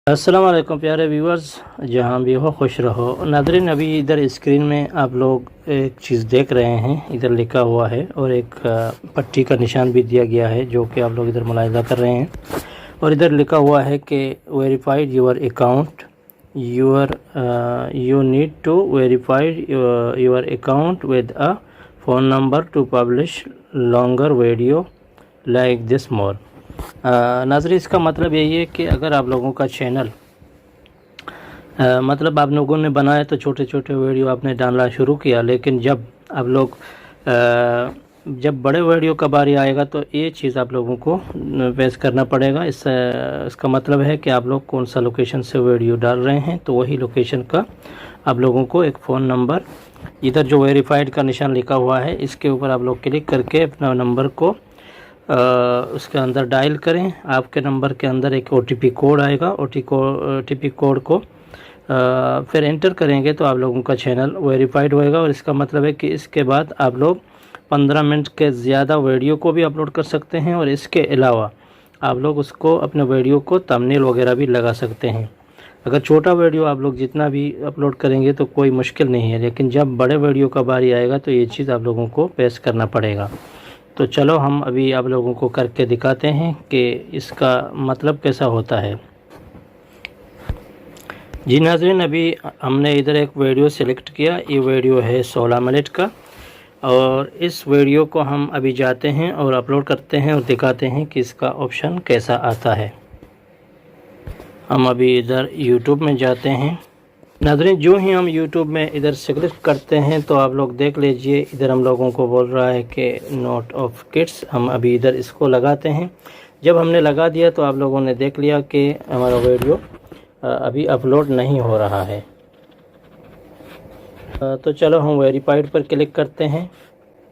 السلام علیکم پیارے ویورز، جہاں بھی ہو خوش رہو۔ ناظرین، ابھی ادھر اسکرین میں آپ لوگ ایک چیز دیکھ رہے ہیں، ادھر لکھا ہوا ہے اور ایک پٹی کا نشان بھی دیا گیا ہے جو کہ آپ لوگ ادھر ملاحظہ کر رہے ہیں، اور ادھر لکھا ہوا ہے کہ verified your account, you need to verified your account with a phone number to publish longer video like this more. ناظرین، اس کا مطلب یہی ہے کہ اگر آپ لوگوں کا چینل مطلب آپ لوگوں نے بنایا تو چھوٹے چھوٹے ویڈیو آپ نے ڈالنا شروع کیا، لیکن جب آپ لوگ جب بڑے ویڈیو کا باری آئے گا تو یہ چیز آپ لوگوں کو پیش کرنا پڑے گا۔ اس کا مطلب ہے کہ آپ لوگ کون سا لوکیشن سے ویڈیو ڈال رہے ہیں، تو وہی لوکیشن کا آپ لوگوں کو ایک فون نمبر، ادھر جو ویریفائڈ کا نشان لکھا ہوا ہے اس کے اوپر آپ لوگ کلک کر کے اپنا نمبر کو اس کے اندر ڈائل کریں۔ آپ کے نمبر کے اندر ایک او ٹی پی کوڈ آئے گا، او ٹی پی کوڈ کو پھر انٹر کریں گے تو آپ لوگوں کا چینل ویریفائڈ ہوئے گا، اور اس کا مطلب ہے کہ اس کے بعد آپ لوگ 15 منٹ کے زیادہ ویڈیو کو بھی اپلوڈ کر سکتے ہیں، اور اس کے علاوہ آپ لوگ اس کو اپنے ویڈیو کو تھمبنیل وغیرہ بھی لگا سکتے ہیں۔ اگر چھوٹا ویڈیو آپ لوگ جتنا بھی اپلوڈ کریں گے تو کوئی مشکل نہیں ہے، لیکن جب بڑے ویڈیو کا باری آئے گا تو یہ چیز آپ لوگوں کو پیش کرنا پڑے گا۔ تو چلو ہم ابھی آپ لوگوں کو کر کے دکھاتے ہیں کہ اس کا مطلب کیسا ہوتا ہے۔ جی ناظرین، ابھی ہم نے ادھر ایک ویڈیو سلیکٹ کیا، یہ ویڈیو ہے 16 منٹ کا، اور اس ویڈیو کو ہم ابھی جاتے ہیں اور اپلوڈ کرتے ہیں اور دکھاتے ہیں کہ اس کا آپشن کیسا آتا ہے۔ ہم ابھی ادھر یوٹیوب میں جاتے ہیں۔ ناظرین، جو ہی ہم یوٹیوب میں ادھر سلیکٹ کرتے ہیں تو آپ لوگ دیکھ لیجئے ادھر ہم لوگوں کو بول رہا ہے کہ نوٹ آف کڈس، ہم ابھی ادھر اس کو لگاتے ہیں۔ جب ہم نے لگا دیا تو آپ لوگوں نے دیکھ لیا کہ ہمارا ویڈیو ابھی اپلوڈ نہیں ہو رہا ہے۔ تو چلو ہم ویریفائڈ پر کلک کرتے ہیں۔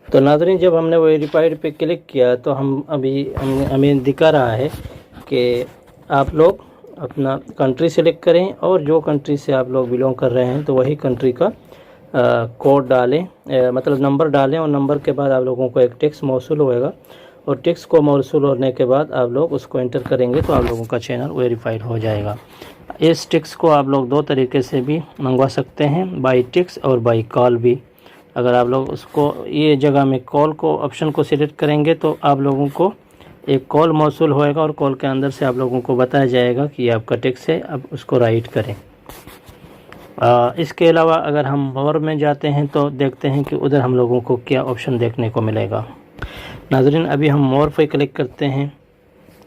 تو ناظرین، جب ہم نے ویریفائڈ پہ کلک کیا تو ہمیں دکھا رہا ہے کہ آپ لوگ اپنا کنٹری سلیکٹ کریں، اور جو کنٹری سے آپ لوگ بلونگ کر رہے ہیں تو وہی کنٹری کا کوڈ ڈالیں، مطلب نمبر ڈالیں، اور نمبر کے بعد آپ لوگوں کو ایک ٹیکس موصول ہوئے گا، اور ٹیکس کو موصول ہونے کے بعد آپ لوگ اس کو انٹر کریں گے تو آپ لوگوں کا چینل ویریفائڈ ہو جائے گا۔ اس ٹیکس کو آپ لوگ دو طریقے سے بھی منگوا سکتے ہیں، بائی ٹیکس اور بائی کال بھی۔ اگر آپ لوگ اس کو یہ جگہ میں کال کو آپشن کو سلیکٹ کریں گے تو آپ لوگوں کو ایک کال موصول ہوئے گا، اور کال کے اندر سے آپ لوگوں کو بتایا جائے گا کہ یہ آپ کا ٹیکس ہے، اب اس کو رائٹ کریں۔ اس کے علاوہ اگر ہم مور میں جاتے ہیں تو دیکھتے ہیں کہ ادھر ہم لوگوں کو کیا آپشن دیکھنے کو ملے گا۔ ناظرین، ابھی ہم مور پہ کلک کرتے ہیں،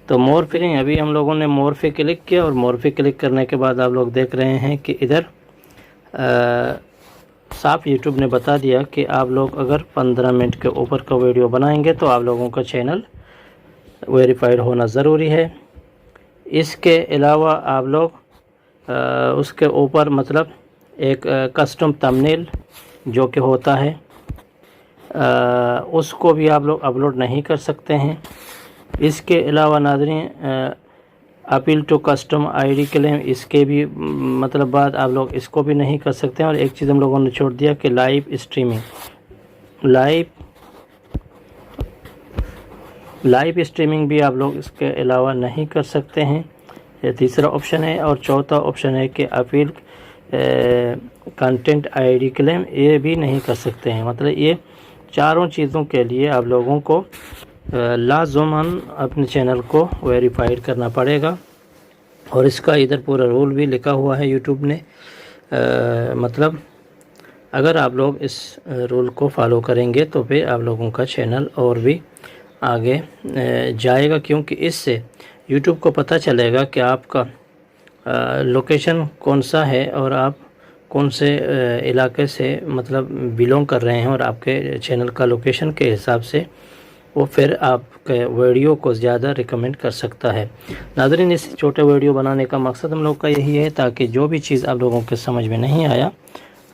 تو مور پہ ابھی ہم لوگوں نے مور پہ کلک کیا، اور مور پہ کلک کرنے کے بعد آپ لوگ دیکھ رہے ہیں کہ ادھر صاف یوٹیوب نے بتا دیا کہ آپ لوگ اگر 15 منٹ کے اوپر کا ویڈیو بنائیں گے تو آپ لوگوں کا چینل ویریفائڈ ہونا ضروری ہے۔ اس کے علاوہ آپ لوگ اس کے اوپر مطلب ایک کسٹم تھمبنیل جو کہ ہوتا ہے اس کو بھی آپ لوگ اپلوڈ نہیں کر سکتے ہیں۔ اس کے علاوہ ناظرین، appeal to custom I D claim, اس کے بھی مطلب بعد آپ لوگ اس کو بھی نہیں کر سکتے ہیں۔ اور ایک چیز ہم لوگوں نے چھوڑ دیا کہ لائیو اسٹریمنگ بھی آپ لوگ اس کے علاوہ نہیں کر سکتے ہیں، یہ تیسرا آپشن ہے۔ اور چوتھا آپشن ہے کہ اپیل کنٹینٹ آئی ڈی کلیم، یہ بھی نہیں کر سکتے ہیں۔ مطلب یہ چاروں چیزوں کے لیے آپ لوگوں کو لازماً اپنے چینل کو ویریفائڈ کرنا پڑے گا، اور اس کا ادھر پورا رول بھی لکھا ہوا ہے یوٹیوب نے۔ مطلب اگر آپ لوگ اس رول کو فالو کریں گے تو پھر آپ لوگوں کا چینل اور بھی آگے جائے گا، کیونکہ اس سے یوٹیوب کو پتہ چلے گا کہ آپ کا لوکیشن کون سا ہے، اور آپ کون سے علاقے سے مطلب بلونگ کر رہے ہیں، اور آپ کے چینل کا لوکیشن کے حساب سے وہ پھر آپ کے ویڈیو کو زیادہ ریکمنڈ کر سکتا ہے۔ ناظرین، اس چھوٹے ویڈیو بنانے کا مقصد ہم لوگ کا یہی ہے تاکہ جو بھی چیز آپ لوگوں کے سمجھ میں نہیں آیا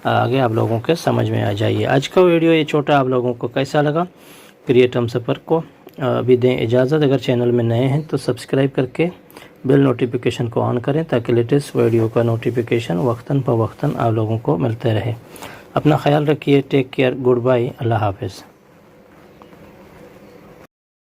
آگے آپ لوگوں کے سمجھ میں آ جائیے۔ آج کا ویڈیو یہ چھوٹا آپ لوگوں کو کیسا لگا؟ کریٹ ہم سفر کو ابھی دیں اجازت، اگر چینل میں نئے ہیں تو سبسکرائب کر کے بیل نوٹیفیکیشن کو آن کریں تاکہ لیٹسٹ ویڈیو کا نوٹیفیکیشن وقتاً فوقتاً آپ لوگوں کو ملتے رہے۔ اپنا خیال رکھیے، ٹیک کیئر، گڈ بائی، اللہ حافظ۔